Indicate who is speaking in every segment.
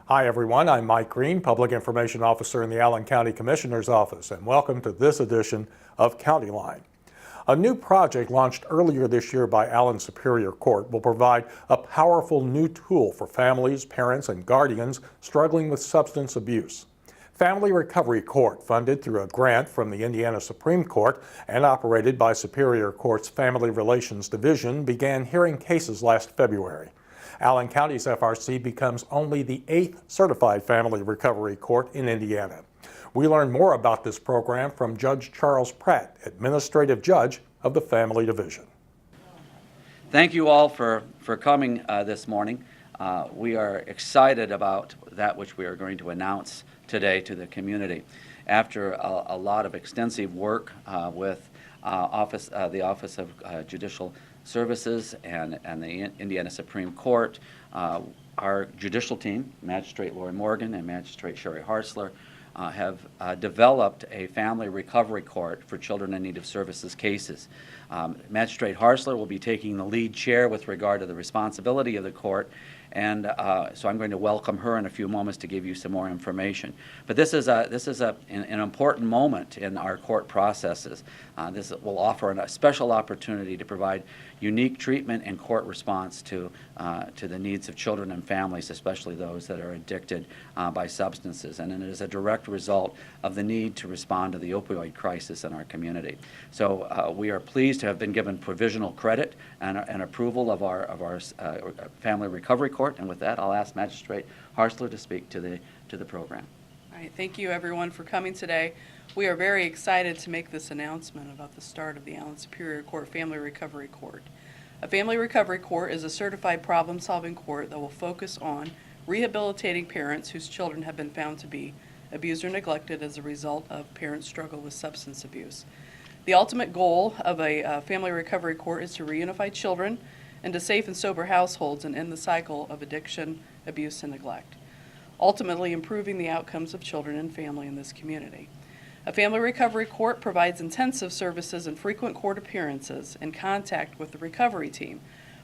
Speaker 1: Hi everyone, I'm Mike Green, Public Information Officer in the Allen County Commissioner's Office, and welcome to this edition of CountyLine. A new project launched earlier this year by Allen Superior Court will provide a powerful new tool for families, parents, and guardians struggling with substance abuse. Family Recovery Court, funded through a grant from the Indiana Supreme Court and operated by Superior Court's Family Relations Division, began hearing cases last February. Allen County's FRC becomes only the 8th certified family recovery court in Indiana. We learn more about this program from Judge Charles Pratt, Administrative Judge of the Family Division.
Speaker 2: Thank you all for coming this morning. We are excited about that which we are going to announce today to the community. After a lot of extensive work with the Office of Judicial Services and the Indiana Supreme Court, our judicial team, Magistrate Lori Morgan and Magistrate Sherry Harsler, have developed a family recovery court for children in need of services cases. Magistrate Harsler will be taking the lead chair with regard to the responsibility of the court, and so I'm going to welcome her in a few moments to give you some more information. But this is an important moment in our court processes. This will offer a special opportunity to provide unique treatment and court response to the needs of children and families, especially those that are addicted by substances. And it is a direct result of the need to respond to the opioid crisis in our community. So we are pleased to have been given provisional credit and approval of our Family Recovery Court. And with that, I'll ask Magistrate Harsler to speak to the program.
Speaker 3: All right, thank you everyone for coming today. We are very excited to make this announcement about the start of the Allen Superior Court Family Recovery Court. A Family Recovery Court is a certified problem-solving court that will focus on rehabilitating parents whose children have been found to be abused or neglected as a result of parents' struggle with substance abuse. The ultimate goal of a Family Recovery Court is to reunify children into safe and sober households and end the cycle of addiction, abuse, and neglect, ultimately improving the outcomes of children and family in this community. A Family Recovery Court provides intensive services and frequent court appearances and contact with the recovery team.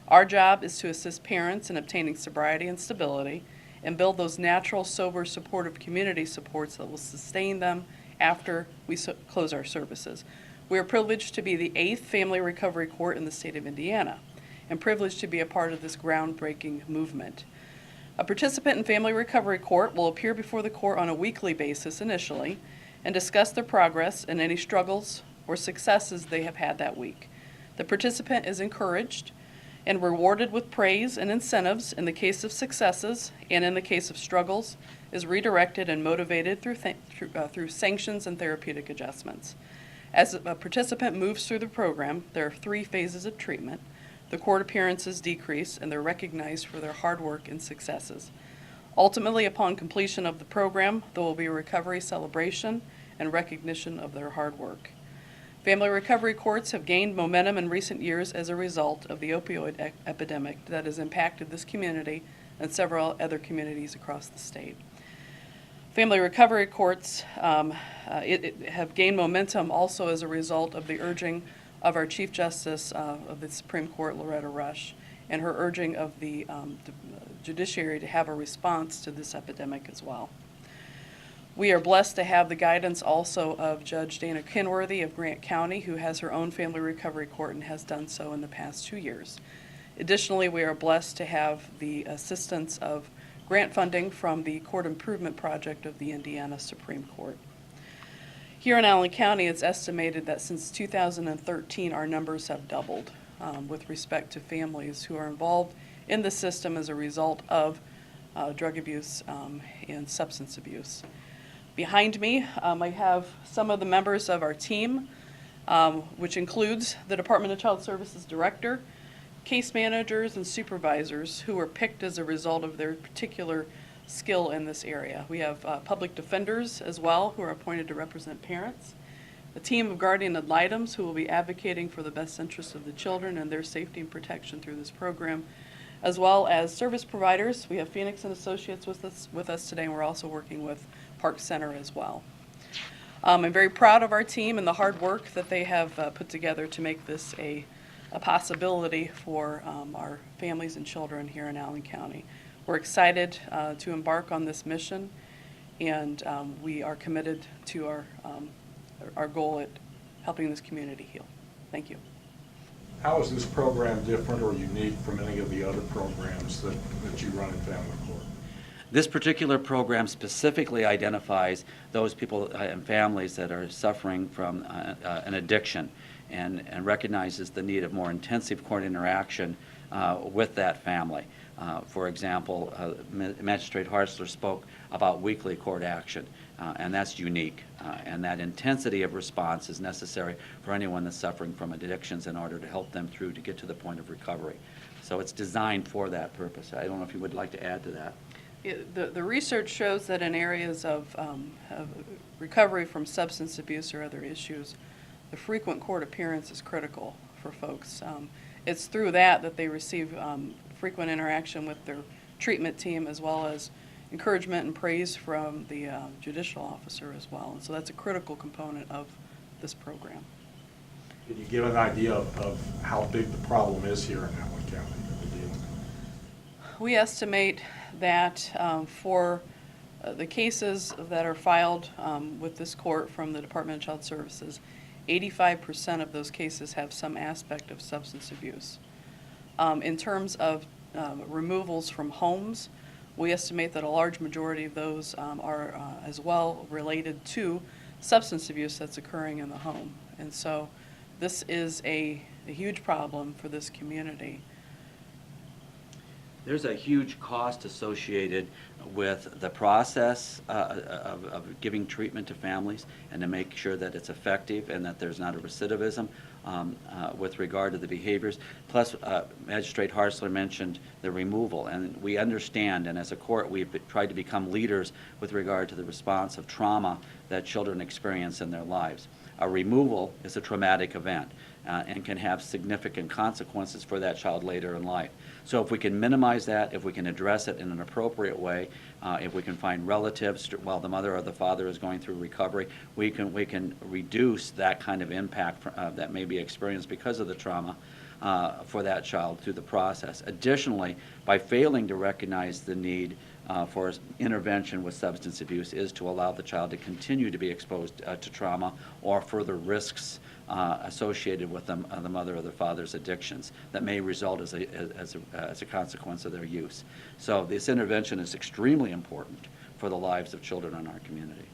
Speaker 3: Our job is to assist parents in obtaining sobriety and stability and build those natural, sober, supportive community supports that will sustain them after we close our services. We are privileged to be the 8th Family Recovery Court in the state of Indiana and privileged to be a part of this groundbreaking movement. A participant in Family Recovery Court will appear before the court on a weekly basis initially and discuss their progress and any struggles or successes they have had that week. The participant is encouraged and rewarded with praise and incentives in the case of successes, and in the case of struggles is redirected and motivated through sanctions and therapeutic adjustments. As a participant moves through the program, there are 3 phases of treatment. The court appearances decrease and they're recognized for their hard work and successes. Ultimately, upon completion of the program, there will be a recovery celebration and recognition of their hard work. Family recovery courts have gained momentum in recent years as a result of the opioid epidemic that has impacted this community and several other communities across the state. Family recovery courts have gained momentum also as a result of the urging of our Chief Justice of the Supreme Court, Loretta Rush, and her urging of the judiciary to have a response to this epidemic as well. We are blessed to have the guidance also of Judge Dana Kenworthy of Grant County, who has her own Family Recovery Court and has done so in the past 2 years. Additionally, we are blessed to have the assistance of grant funding from the Court Improvement Project of the Indiana Supreme Court. Here in Allen County, it's estimated that since 2013, our numbers have doubled with respect to families who are involved in the system as a result of drug abuse and substance abuse. Behind me, I have some of the members of our team, which includes the Department of Child Services Director, case managers, and supervisors who were picked as a result of their particular skill in this area. We have public defenders as well who are appointed to represent parents, a team of guardian ad litems who will be advocating for the best interests of the children and their safety and protection through this program, as well as service providers. We have Phoenix and Associates with us today, and we're also working with Park Center as well. I'm very proud of our team and the hard work that they have put together to make this a possibility for our families and children here in Allen County. We're excited to embark on this mission, and we are committed to our goal at helping this community heal. Thank you.
Speaker 1: How is this program different or unique from any of the other programs that you run in family court?
Speaker 2: This particular program specifically identifies those people and families that are suffering from an addiction and recognizes the need of more intensive court interaction with that family. For example, Magistrate Hartzler spoke about weekly court action, and that's unique. And that intensity of response is necessary for anyone that's suffering from addictions in order to help them through to get to the point of recovery. So it's designed for that purpose. I don't know if you would like to add to that.
Speaker 3: The research shows that in areas of recovery from substance abuse or other issues, the frequent court appearance is critical for folks. It's through that they receive frequent interaction with their treatment team, as well as encouragement and praise from the judicial officer as well. And so that's a critical component of this program.
Speaker 1: Can you give an idea of how big the problem is here in Allen County that we're dealing with?
Speaker 3: We estimate that for the cases that are filed with this court from the Department of Child Services, 85% of those cases have some aspect of substance abuse. In terms of removals from homes, we estimate that a large majority of those are as well related to substance abuse that's occurring in the home. And so this is a huge problem for this community.
Speaker 2: There's a huge cost associated with the process of giving treatment to families and to make sure that it's effective and that there's not a recidivism with regard to the behaviors. Plus, Magistrate Hartzler mentioned the removal, and we understand, and as a court, we've tried to become leaders with regard to the response of trauma that children experience in their lives. A removal is a traumatic event and can have significant consequences for that child later in life. So if we can minimize that, if we can address it in an appropriate way, if we can find relatives while the mother or the father is going through recovery, we can reduce that kind of impact that may be experienced because of the trauma for that child through the process. Additionally, by failing to recognize the need for intervention with substance abuse is to allow the child to continue to be exposed to trauma or further risks associated with the mother or the father's addictions that may result as a consequence of their use. So this intervention is extremely important for the lives of children in our community.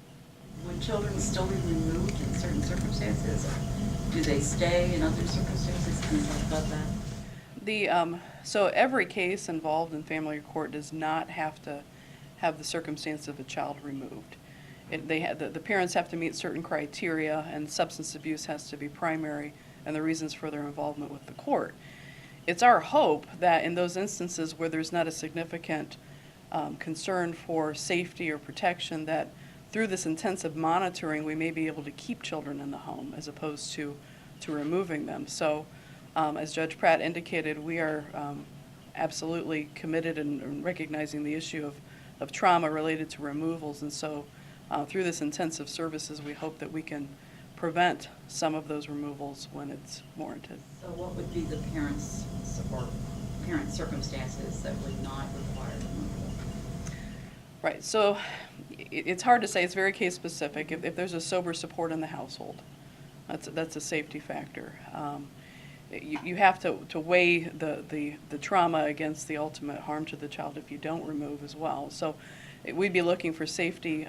Speaker 4: Would children still be removed in certain circumstances, or do they stay in other circumstances? Can you talk about that?
Speaker 3: So every case involved in family court does not have to have the circumstance of a child removed. The parents have to meet certain criteria, and substance abuse has to be primary, and the reasons for their involvement with the court. It's our hope that in those instances where there's not a significant concern for safety or protection, that through this intensive monitoring we may be able to keep children in the home as opposed to removing them. So as Judge Pratt indicated, we are absolutely committed in recognizing the issue of trauma related to removals, and so through this intensive services, we hope that we can prevent some of those removals when it's warranted.
Speaker 4: So what would be the parents' support, parent circumstances that would not require removal?
Speaker 3: Right, so it's hard to say. It's very case specific. If there's a sober support in the household, that's a safety factor. You have to weigh the trauma against the ultimate harm to the child if you don't remove as well. So we'd be looking for safety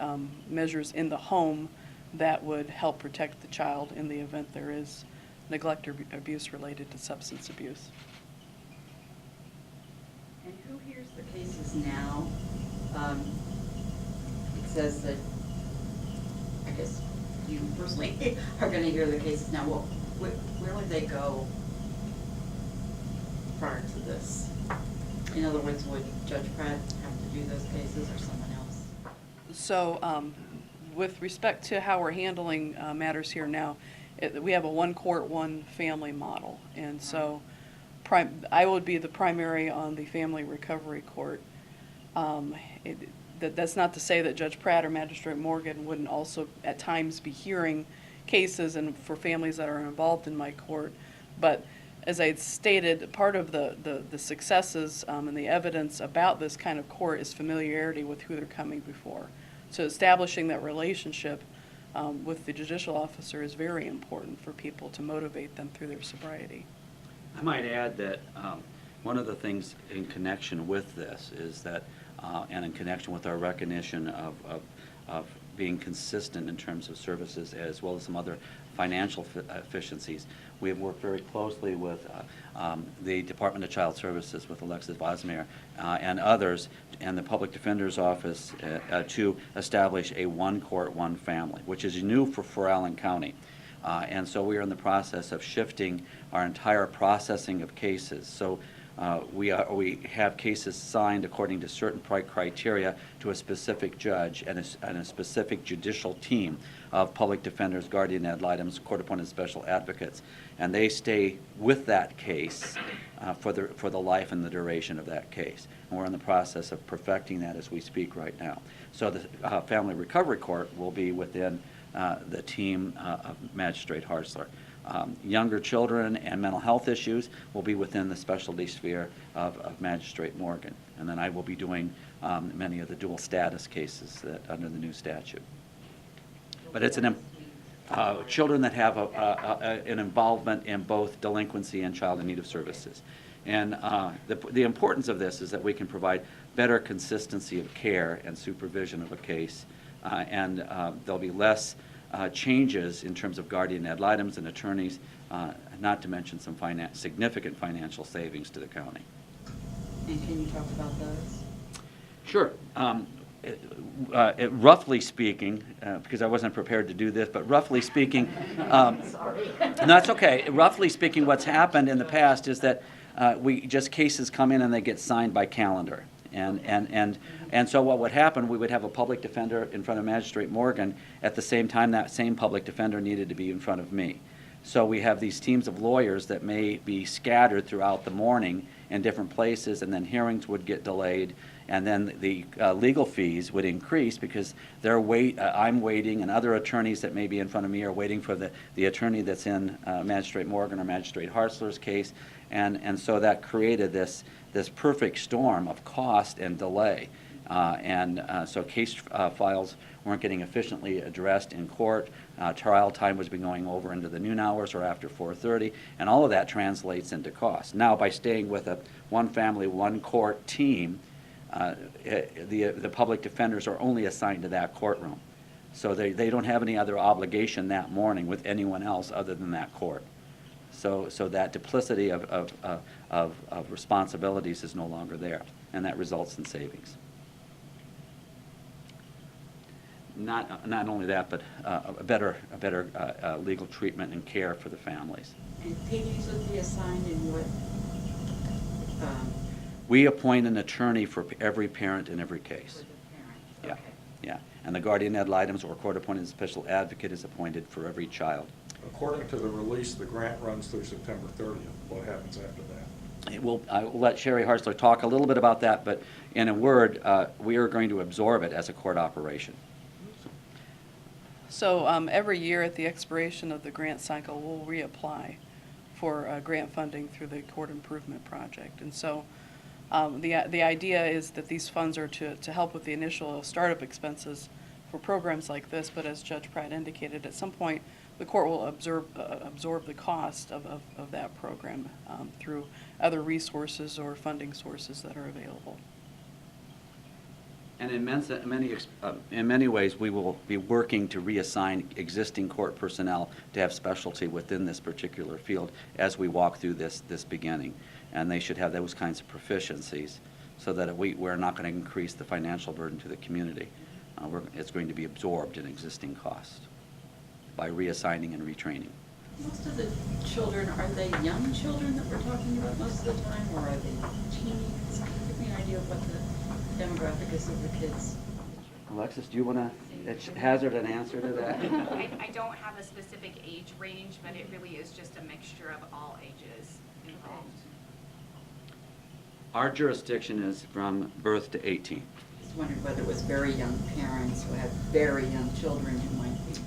Speaker 3: measures in the home that would help protect the child in the event there is neglect or abuse related to substance abuse.
Speaker 4: And who hears the cases now? It says that, I guess you personally are going to hear the cases now. Well, where would they go prior to this? In other words, would Judge Pratt have to do those cases or someone else?
Speaker 3: So with respect to how we're handling matters here now, we have a one court, one family model. And so I would be the primary on the family recovery court. That's not to say that Judge Pratt or Magistrate Morgan wouldn't also at times be hearing cases and for families that are involved in my court, but As I had stated, part of the successes and the evidence about this kind of court is familiarity with who they're coming before. So establishing that relationship with the judicial officer is very important for people to motivate them through their sobriety.
Speaker 2: I might add that one of the things in connection with this is that, and in connection with our recognition of being consistent in terms of services as well as some other financial efficiencies, we have worked very closely with the Department of Child Services, with Alexis Bosmere and others, and the Public Defender's Office to establish a one court, one family, which is new for Allen County. And so we are in the process of shifting our entire processing of cases. So we have cases signed according to certain criteria to a specific judge and a specific judicial team of public defenders, guardian ad litems, court-appointed special advocates, and they stay with that case for the life and the duration of that case. And we're in the process of perfecting that as we speak right now. So the Family Recovery Court will be within the team of Magistrate Hartzler. Younger children and mental health issues will be within the specialty sphere of Magistrate Morgan. And then I will be doing many of the dual status cases that under the new statute. But it's children that have an involvement in both delinquency and child in need of services. And the importance of this is that we can provide better consistency of care and supervision of a case, and there'll be less changes in terms of guardian ad litems and attorneys, not to mention some significant financial savings to the county.
Speaker 4: And can you talk about those?
Speaker 2: Sure. Roughly speaking, because I wasn't prepared to do this, but roughly speaking,
Speaker 4: Sorry.
Speaker 2: no, that's okay. Roughly speaking, what's happened in the past is that cases come in and they get signed by calendar. And so what would happen, we would have a public defender in front of Magistrate Morgan at the same time that same public defender needed to be in front of me. So we have these teams of lawyers that may be scattered throughout the morning in different places, and then hearings would get delayed, and then the legal fees would increase because I'm waiting, and other attorneys that may be in front of me are waiting for the attorney that's in Magistrate Morgan or Magistrate Hartzler's case, and so that created this perfect storm of cost and delay. So case files weren't getting efficiently addressed in court. Trial time was going over into the noon hours or after 4:30, and all of that translates into cost. Now, by staying with a one family, one court team, the public defenders are only assigned to that courtroom. So they don't have any other obligation that morning with anyone else other than that court. So that duplicity of responsibilities is no longer there, and that results in savings. Not only that, but a better legal treatment and care for the families.
Speaker 4: And PDs would be assigned in what?
Speaker 2: We appoint an attorney for every parent in every case.
Speaker 4: For the parent.
Speaker 2: Yeah,
Speaker 4: Okay.
Speaker 2: yeah. And the guardian ad litems or court-appointed special advocate is appointed for every child.
Speaker 1: According to the release, the grant runs through September 30th. What happens after that?
Speaker 2: I will let Sherry Hartzler talk a little bit about that, but in a word, we are going to absorb it as a court operation.
Speaker 3: So every year at the expiration of the grant cycle, we'll reapply for grant funding through the court improvement project. And so the idea is that these funds are to help with the initial startup expenses for programs like this, but as Judge Pratt indicated, at some point the court will absorb the cost of that program through other resources or funding sources that are available.
Speaker 2: And in many ways, we will be working to reassign existing court personnel to have specialty within this particular field as we walk through this beginning. And they should have those kinds of proficiencies so that we're not going to increase the financial burden to the community. It's going to be absorbed in existing costs by reassigning and retraining.
Speaker 4: Most of the children, are they young children that we're talking about most of the time, or are they teens? Can you give me an idea of what the demographic is of the kids?
Speaker 2: Alexis, do you want to hazard an answer to that?
Speaker 5: I don't have a specific age range, but it really is just a mixture of all ages involved.
Speaker 2: Our jurisdiction is from birth to 18.
Speaker 4: Just wondered whether it was very young parents who have very young children who might be.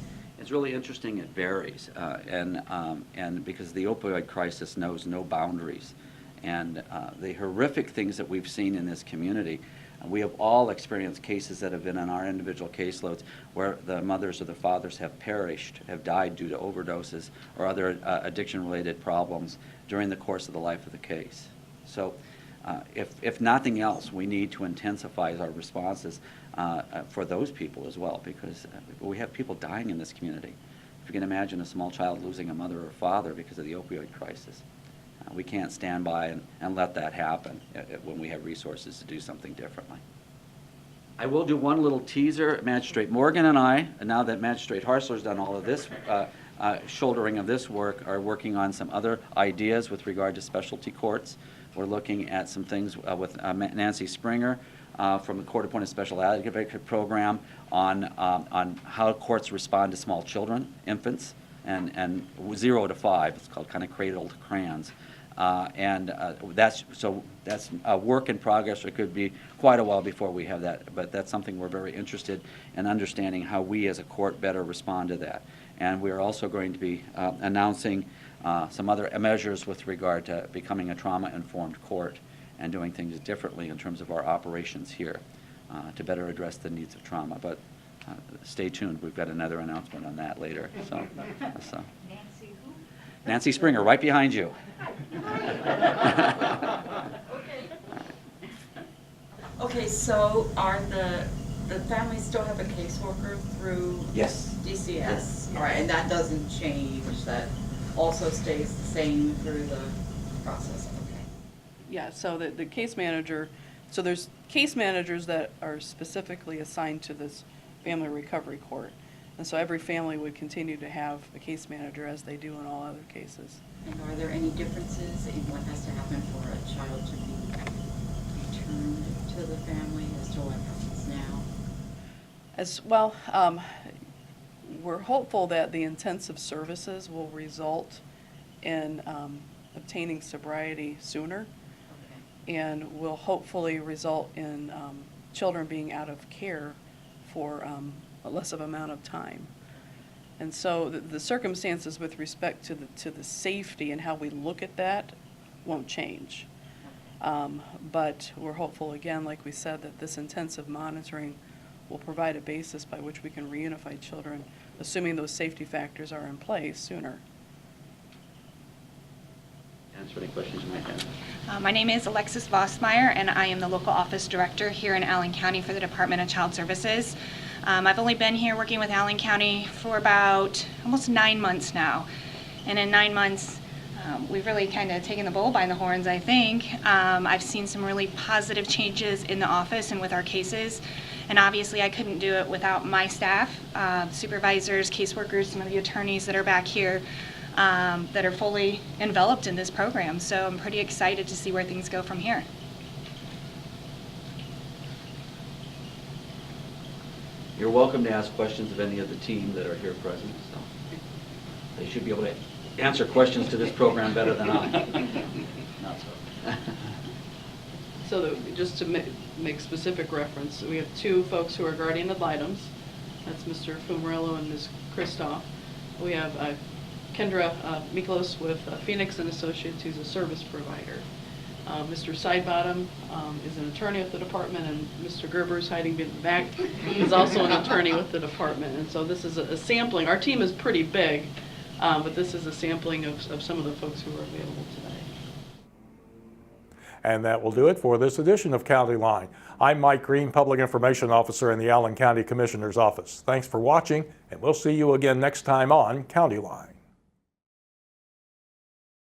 Speaker 2: It's really interesting. It varies, and because the opioid crisis knows no boundaries, and the horrific things that we've seen in this community, we have all experienced cases that have been on our individual caseloads where the mothers or the fathers have perished, have died due to overdoses or other addiction-related problems during the course of the life of the case. So, if nothing else, we need to intensify our responses for those people as well, because we have people dying in this community. If you can imagine a small child losing a mother or father because of the opioid crisis, we can't stand by and let that happen when we have resources to do something differently. I will do one little teaser. Magistrate Morgan and I, now that Magistrate Harsler's done all of this shouldering of this work, are working on some other ideas with regard to specialty courts. We're looking at some things with Nancy Springer from the Court Appointed Special Advocate Program on how courts respond to small children, infants, and 0 to 5. It's called kind of cradle to crayons. That's a work in progress. It could be quite a while before we have that, but that's something we're very interested in understanding how we as a court better respond to that. And we're also going to be announcing some other measures with regard to becoming a trauma-informed court and doing things differently in terms of our operations here to better address the needs of trauma. But stay tuned. We've got another announcement on that later. So.
Speaker 5: Nancy who?
Speaker 2: Nancy Springer, right behind you.
Speaker 4: Okay, so are the families still have a caseworker through
Speaker 2: Yes.
Speaker 4: DCS?
Speaker 2: Yes.
Speaker 4: All right, and that doesn't change, that also stays the same through the process, okay.
Speaker 3: Yeah, so the case manager, so there's case managers that are specifically assigned to this family recovery court. And so every family would continue to have a case manager as they do in all other cases.
Speaker 4: And are there any differences in what has to happen for a child to be returned to the family as to what happens now?
Speaker 3: As well, we're hopeful that the intensive services will result in obtaining sobriety sooner,
Speaker 4: Okay.
Speaker 3: and will hopefully result in children being out of care for a less of amount of time. And so the circumstances with respect to the safety and how we look at that won't change. But we're hopeful, again, like we said, that this intensive monitoring will provide a basis by which we can reunify children, assuming those safety factors are in place sooner.
Speaker 2: Answer any questions you might have.
Speaker 6: My name is Alexis Vossmeyer, and I am the local office director here in Allen County for the Department of Child Services. I've only been here working with Allen County for about almost 9 months now. And in 9 months, we've really kind of taken the bull by the horns, I think. I've seen some really positive changes in the office and with our cases. And obviously, I couldn't do it without my staff, supervisors, caseworkers, some of the attorneys that are back here that are fully enveloped in this program. So I'm pretty excited to see where things go from here.
Speaker 2: You're welcome to ask questions of any of the team that are here present. So they should be able to answer questions to this program better than I. Not so.
Speaker 3: So just to make specific reference, we have 2 folks who are guardian ad litems. That's Mr. Fumarello and Ms. Kristoff. We have Kendra Miklos with Phoenix and Associates, who's a service provider. Mr. Sidebottom is an attorney with the department, and Mr. Gerber is hiding in the back, is also an attorney with the department. And so this is a sampling. Our team is pretty big, but this is a sampling of some of the folks who are available today.
Speaker 1: And that will do it for this edition of County Line. I'm Mike Green, Public Information Officer in the Allen County Commissioner's Office. Thanks for watching, and we'll see you again next time on County Line.